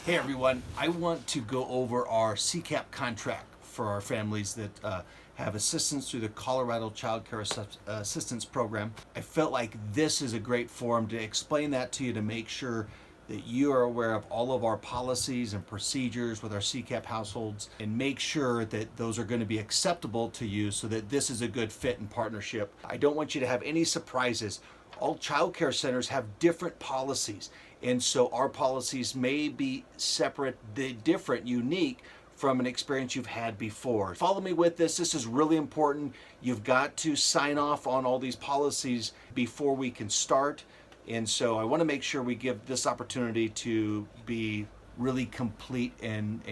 Hey everyone, I want to go over our CCAP contract for our families that have assistance through the Colorado Child Care Assistance Program. I felt like this is a great forum to explain that to you, to make sure that you are aware of all of our policies and procedures with our CCAP households, and make sure that those are going to be acceptable to you so that this is a good fit and partnership. I don't want you to have any surprises. All child care centers have different policies, and so our policies may be separate, different, unique from an experience you've had before. Follow me with this. This is really important. You've got to sign off on all these policies before we can start. And so I want to make sure we give this opportunity to be really complete and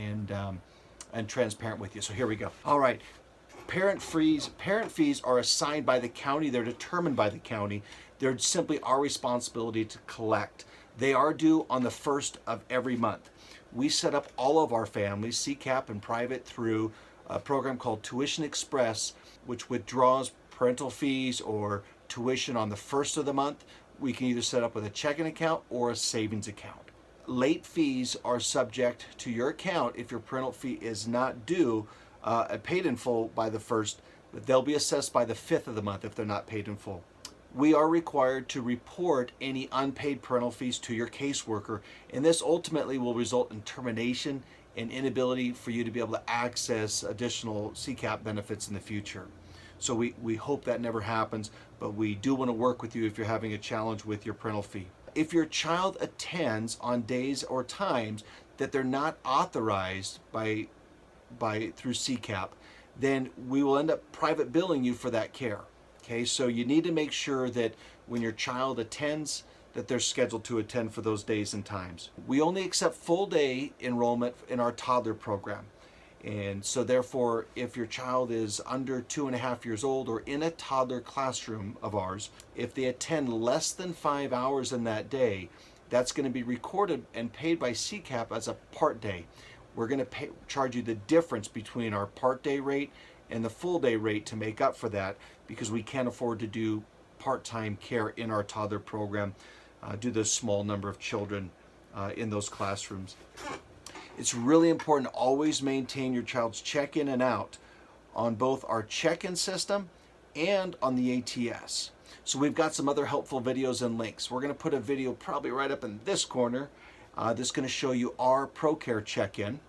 transparent with you. So here we go. All right. Parent fees are assigned by the county. They're determined by the county. They're simply our responsibility to collect. They are due on the first of every month. We set up all of our families, CCAP and private, through a program called Tuition Express, which withdraws parental fees or tuition on the first of the month. We can either set up with a checking account or a savings account. Late fees are subject to your account if your parental fee is not due, paid in full by the first, but they'll be assessed by the 5th of the month if they're not paid in full. We are required to report any unpaid parental fees to your caseworker, and this ultimately will result in termination and inability for you to be able to access additional CCAP benefits in the future. So we hope that never happens, but we do want to work with you if you're having a challenge with your parental fee. If your child attends on days or times that they're not authorized by through CCAP, then we will end up private billing you for that care. Okay, so you need to make sure that when your child attends, that they're scheduled to attend for those days and times. We only accept full day enrollment in our toddler program. And so therefore, if your child is under 2.5 years old or in a toddler classroom of ours, if they attend less than 5 hours in that day, that's going to be recorded and paid by CCAP as a part day. We're going to charge you the difference between our part day rate and the full day rate to make up for that, because we can't afford to do part-time care in our toddler program due to the small number of children in those classrooms. It's really important to always maintain your child's check-in and out on both our check-in system and on the ATS. So we've got some other helpful videos and links. We're going to put a video probably right up in this corner that's going to show you our ProCare check-in.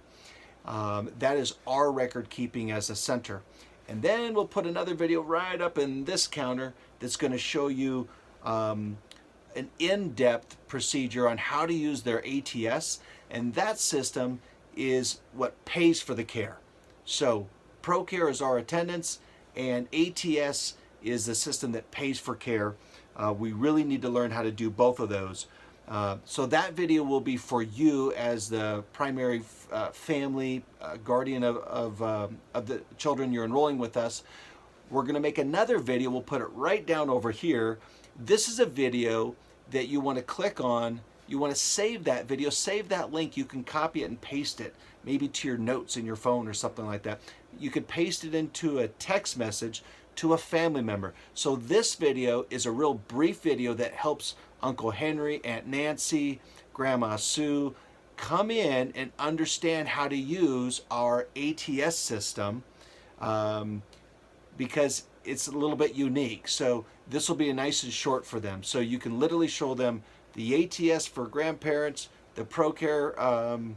That is our record keeping as a center. And then we'll put another video right up in this counter that's going to show you an in-depth procedure on how to use their ATS, and that system is what pays for the care. So ProCare is our attendance, and ATS is the system that pays for care. We really need to learn how to do both of those. So that video will be for you as the primary family guardian of the children you're enrolling with us. We're going to make another video. We'll put it right down over here. This is a video that you want to click on. You want to save that video, save that link. You can copy it and paste it, maybe to your notes in your phone or something like that. You could paste it into a text message to a family member. So this video is a real brief video that helps Uncle Henry, Aunt Nancy, Grandma Sue come in and understand how to use our ATS system, because it's a little bit unique. So this will be nice and short for them. So you can literally show them the ATS for grandparents, the ProCare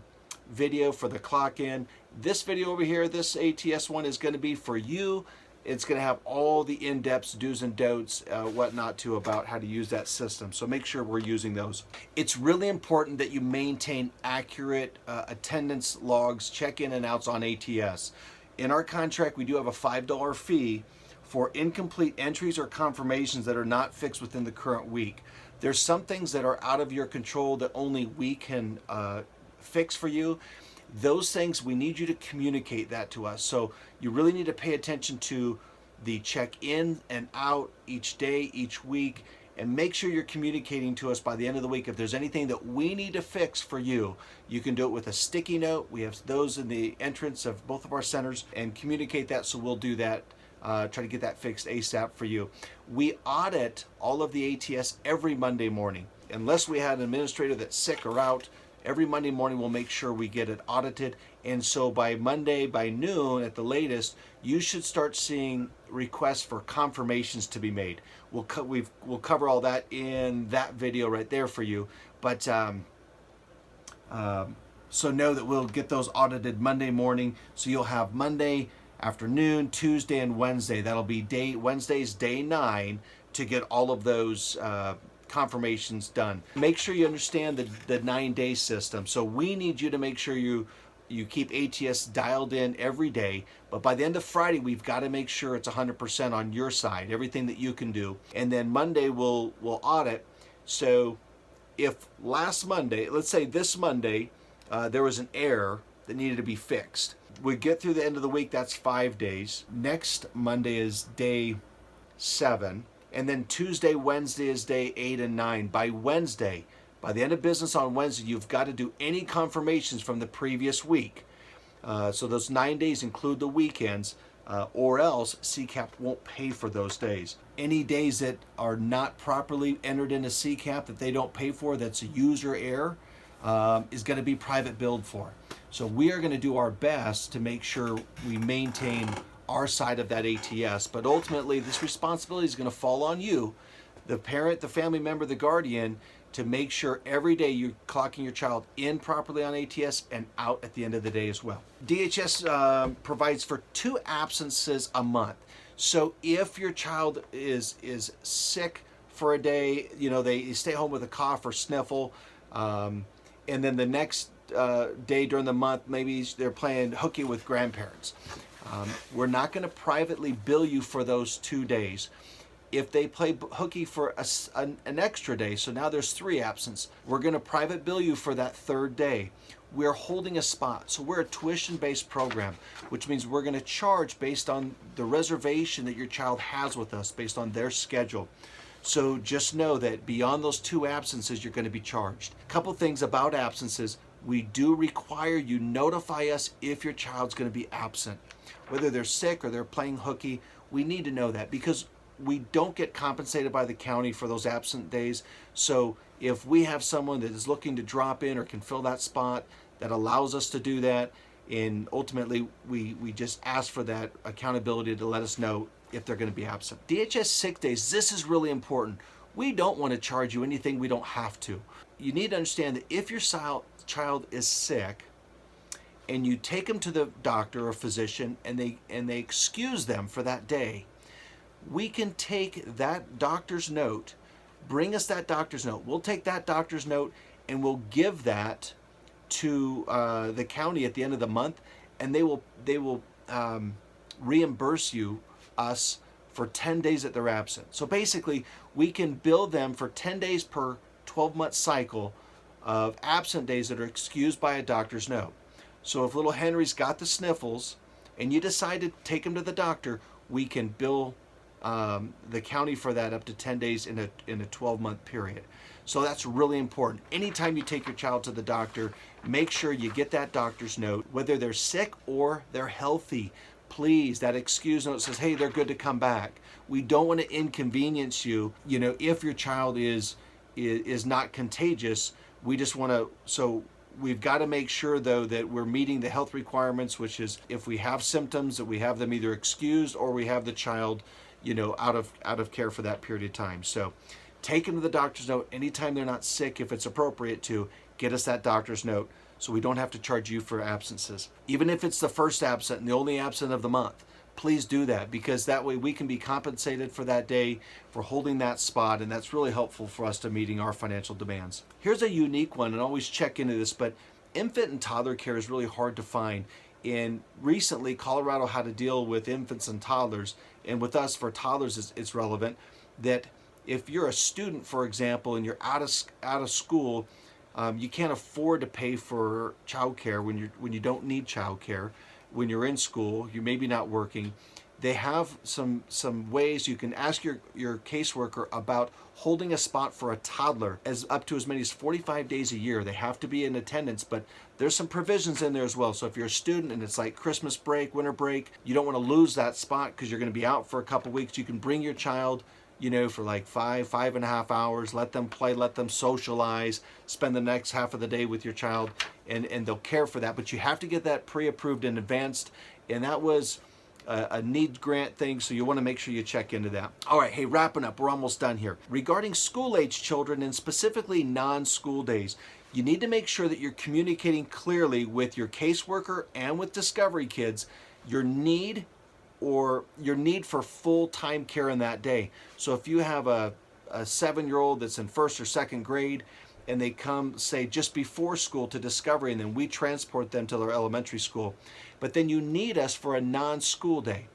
video for the clock in. This video over here, this ATS one, is going to be for you. It's going to have all the in-depth do's and don'ts, whatnot too, about how to use that system. So make sure we're using those. It's really important that you maintain accurate attendance logs, check-in and outs on ATS. In our contract, we do have a $5 fee for incomplete entries or confirmations that are not fixed within the current week. There's some things that are out of your control that only we can fix for you. Those things, we need you to communicate that to us. So you really need to pay attention to the check-in and out each day, each week, and make sure you're communicating to us by the end of the week. If there's anything that we need to fix for you, you can do it with a sticky note. We have those in the entrance of both of our centers, and communicate that, so we'll do that. Try to get that fixed ASAP for you. We audit all of the ATS every Monday morning. Unless we had an administrator that's sick or out, Every Monday morning we'll make sure we get it audited, and so by Monday, by noon at the latest, you should start seeing requests for confirmations to be made. We'll cover all that in that video right there for you, but so know that we'll get those audited Monday morning, so you'll have Monday afternoon, Tuesday, and Wednesday. That'll be Wednesday's day 9 to get all of those confirmations done. Make sure you understand the 9-day system. So we need you to make sure you keep ATS dialed in every day, but by the end of Friday, we've got to make sure it's 100% on your side, everything that you can do. And then Monday we'll audit. So if last Monday, let's say this Monday, there was an error that needed to be fixed, we get through the end of the week, that's 5 days. Next Monday is day 7. And then Tuesday, Wednesday is day 8 and 9. By Wednesday, by the end of business on Wednesday, you've got to do any confirmations from the previous week. So those 9 days include the weekends, or else CCAP won't pay for those days. Any days that are not properly entered into CCAP that they don't pay for, that's a user error, is going to be private billed for. So we are going to do our best to make sure we maintain our side of that ATS, but ultimately this responsibility is going to fall on you, the parent, the family member, the guardian, to make sure every day you're clocking your child in properly on ATS and out at the end of the day as well. DHS provides for 2 absences a month. So if your child is sick for a day, they stay home with a cough or sniffle, and then the next day during the month, maybe they're playing hooky with grandparents. We're not going to privately bill you for those 2 days. If they play hooky for an extra day, so now there's 3 absence, we're going to private bill you for that 3rd day. We're holding a spot. So we're a tuition-based program, which means we're going to charge based on the reservation that your child has with us, based on their schedule. So just know that beyond those 2 absences, you're going to be charged. A couple things about absences. We do require you notify us if your child's going to be absent. Whether they're sick or they're playing hooky, we need to know that, because we don't get compensated by the county for those absent days. So if we have someone that is looking to drop in or can fill that spot, that allows us to do that. And ultimately, we just ask for that accountability to let us know if they're going to be absent. DHS sick days, this is really important. We don't want to charge you anything we don't have to. You need to understand that if your child is sick and you take them to the doctor or physician and they excuse them for that day, we can take that doctor's note, bring us that doctor's note. We'll take that doctor's note and we'll give that to the county at the end of the month, and they will reimburse us for 10 days that they're absent. So basically, we can bill them for 10 days per 12-month cycle of absent days that are excused by a doctor's note. So if little Henry's got the sniffles and you decide to take him to the doctor, we can bill the county for that up to 10 days in a 12-month period. So that's really important. Anytime you take your child to the doctor, make sure you get that doctor's note, whether they're sick or they're healthy. Please, that excuse note says, hey, they're good to come back. We don't want to inconvenience you. If your child is not contagious, we just want to, so we've got to make sure, though, that we're meeting the health requirements, which is if we have symptoms, that we have them either excused or we have the child, out of care for that period of time. So take them to the doctor's note anytime they're not sick, if it's appropriate to. Get us that doctor's note so we don't have to charge you for absences. Even if it's the first absent and the only absent of the month, please do that, because that way we can be compensated for that day, for holding that spot, and that's really helpful for us to meeting our financial demands. Here's a unique one, and always check into this, but infant and toddler care is really hard to find. And recently, Colorado had to deal with infants and toddlers, and with us for toddlers, it's relevant that if you're a student, for example, and you're out of school, you can't afford to pay for childcare when you don't need childcare. When you're in school, you're maybe not working. They have some ways you can ask your caseworker about holding a spot for a toddler as up to as many as 45 days a year. They have to be in attendance, but there's some provisions in there as well. So if you're a student and it's like Christmas break, winter break, you don't want to lose that spot because you're going to be out for a couple weeks, you can bring your child, for like 5.5 hours. Let them play, let them socialize, spend the next half of the day with your child, and they'll care for that. But you have to get that pre-approved in advance, and that was a need grant thing, so you want to make sure you check into that. All right, hey, wrapping up, we're almost done here. Regarding school-age children, and specifically non-school days, you need to make sure that you're communicating clearly with your caseworker and with Discovery Kids your need for full-time care in that day. So if you have a 7-year-old that's in first or second grade, and they come, say, just before school to Discovery, and then we transport them to their elementary school, but then you need us for a non-school day.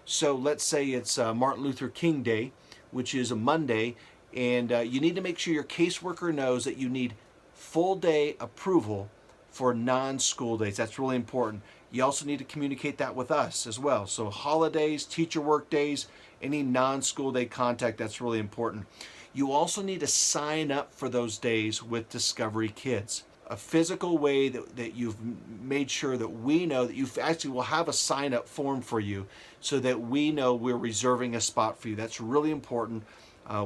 So let's say it's Martin Luther King Day, which is a Monday, and you need to make sure your caseworker knows that you need full day approval for non-school days. That's really important. You also need to communicate that with us as well. So holidays, teacher work days, any non-school day contact, that's really important. You also need to sign up for those days with Discovery Kids. A physical way that you've made sure that we know that you actually will have a sign-up form for you so that we know we're reserving a spot for you. That's really important.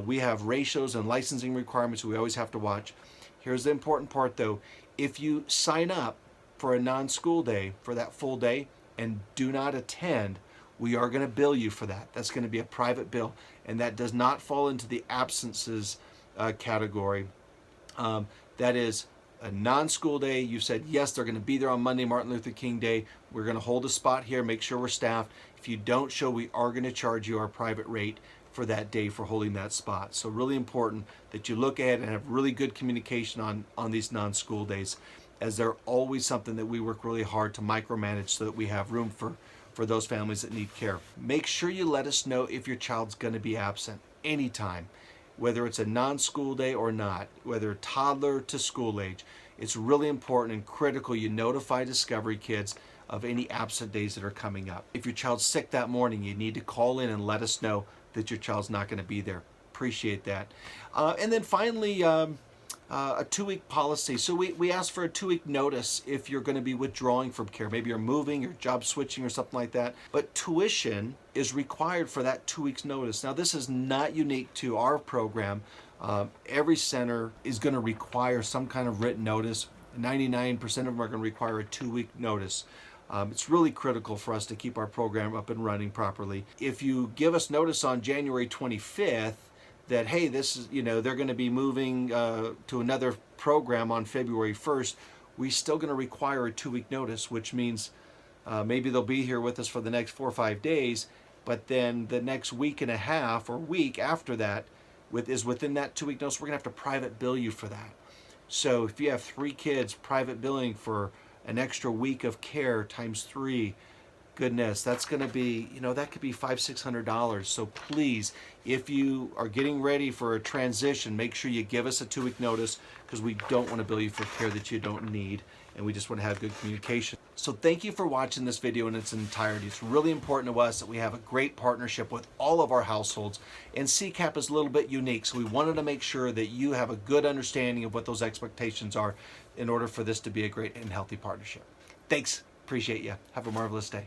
We have ratios and licensing requirements we always have to watch. Here's the important part though. If you sign up for a non-school day, for that full day, and do not attend, we are going to bill you for that. That's going to be a private bill, and that does not fall into the absences category. That is a non-school day. You said, yes, they're going to be there on Monday, Martin Luther King Day. We're going to hold a spot here, make sure we're staffed. If you don't show, we are going to charge you our private rate for that day for holding that spot. So really important that you look ahead and have really good communication on these non-school days, as they're always something that we work really hard to micromanage so that we have room for those families that need care. Make sure you let us know if your child's going to be absent anytime, whether it's a non-school day or not, whether toddler to school age. It's really important and critical you notify Discovery Kids of any absent days that are coming up. If your child's sick that morning, you need to call in and let us know that your child's not going to be there. Appreciate that. And then finally, a 2-week policy. So we ask for a 2-week notice if you're going to be withdrawing from care. Maybe you're moving or job switching or something like that. But tuition is required for that 2 weeks notice. Now this is not unique to our program. Every center is going to require some kind of written notice. 99% of them are going to require a 2-week notice. It's really critical for us to keep our program up and running properly. If you give us notice on January 25th, that, hey, this is, they're going to be moving to another program on February 1st, we're still going to require a 2-week notice, which means maybe they'll be here with us for the next 4 or 5 days, but then the next week and a half or week after that is within that 2-week notice. We're going to have to private bill you for that. So if you have 3 kids, private billing for an extra week of care times 3, goodness, that's going to be, that could be $500-$600. So please, if you are getting ready for a transition, make sure you give us a 2-week notice, because we don't want to bill you for care that you don't need, and we just want to have good communication. So thank you for watching this video in its entirety. It's really important to us that we have a great partnership with all of our households, and CCAP is a little bit unique, so we wanted to make sure that you have a good understanding of what those expectations are in order for this to be a great and healthy partnership. Thanks. Appreciate you. Have a marvelous day.